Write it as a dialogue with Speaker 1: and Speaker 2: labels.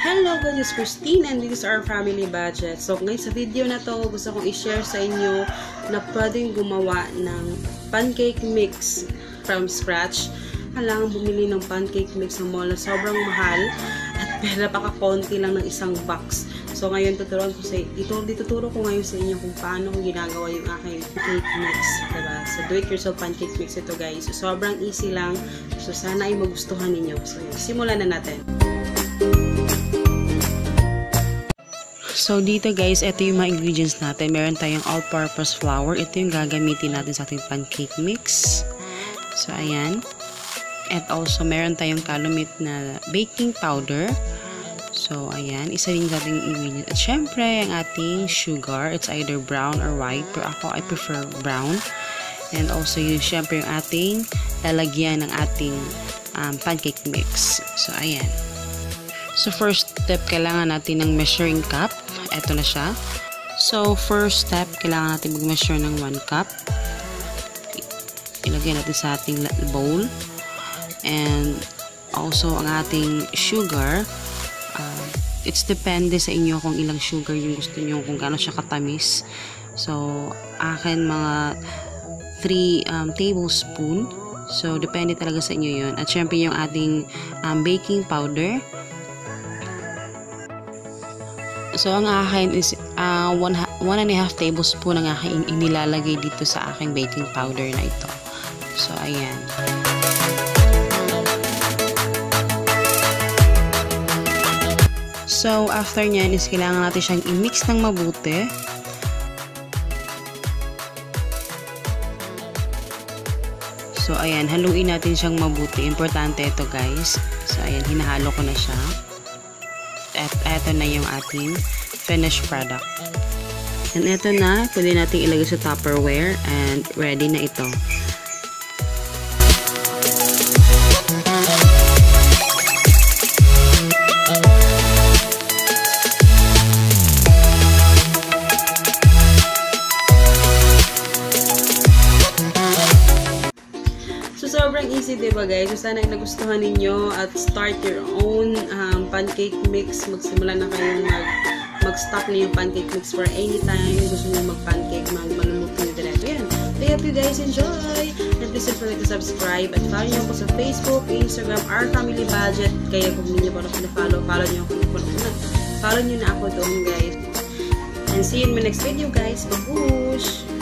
Speaker 1: Hello guys, it's Christine and this is our family budget. So ngayon sa video na to, gusto kong i-share sa inyo na pwedeng gumawa ng pancake mix from scratch. Kailangan bumili ng pancake mix sa mall na sobrang mahal at napaka-konti lang ng isang box. So ngayon ituturo ko ngayon sa inyo kung paano ko ginagawa yung aking cake mix. Diba? So do it yourself pancake mix ito guys. So sobrang easy lang. So sana ay magustuhan ninyo. So simulan na natin. So, dito guys, ito yung mga ingredients natin. Meron tayong all-purpose flour. Ito yung gagamitin natin sa ating pancake mix. So, ayan. At also, meron tayong kalumit na baking powder. So, ayan. Isa rin sa ating ingredients. At syempre, ang ating sugar. It's either brown or white. Pero ako, I prefer brown. And also, yung syempre yung ating lalagyan ng ating pancake mix. So, ayan. So, first step, kailangan natin ng measuring cup. Ito na siya. So, first step, kailangan natin mag-measure ng 1 cup. Ilagay natin sa ating bowl. And, also, ang ating sugar. It's depende sa inyo kung ilang sugar yung gusto nyo, kung gaano siya katamis. So, akin mga 3 tablespoon. So, depende talaga sa inyo yun. At syempre, yung ating baking powder. So, ang akin is 1.5 tablespoon ang aking inilalagay dito sa aking baking powder na ito. So, ayan. So, after nyan is kailangan natin siyang i-mix ng mabuti. So, ayan. Haluin natin siyang mabuti. Importante ito, guys. So, ayan. Hinahalo ko na siya. At eto na yung ating finished product. And eto na, pwede natin ilagay sa Tupperware and ready na ito. Sobrang easy, diba guys? So, sana ay nagustuhan ninyo at start your own pancake mix. Magsimula na kayong mag-stock na yung pancake mix for anytime gusto nyo mag-pancake, maluluto nyo direto. Yan. I hope you guys enjoy. And please don't forget to subscribe at follow nyo ako sa Facebook, Instagram, Ourfamilybudget. Kaya kung hindi nyo pa na-follow, follow nyo na ako doon guys. And see you in my next video guys. Babush!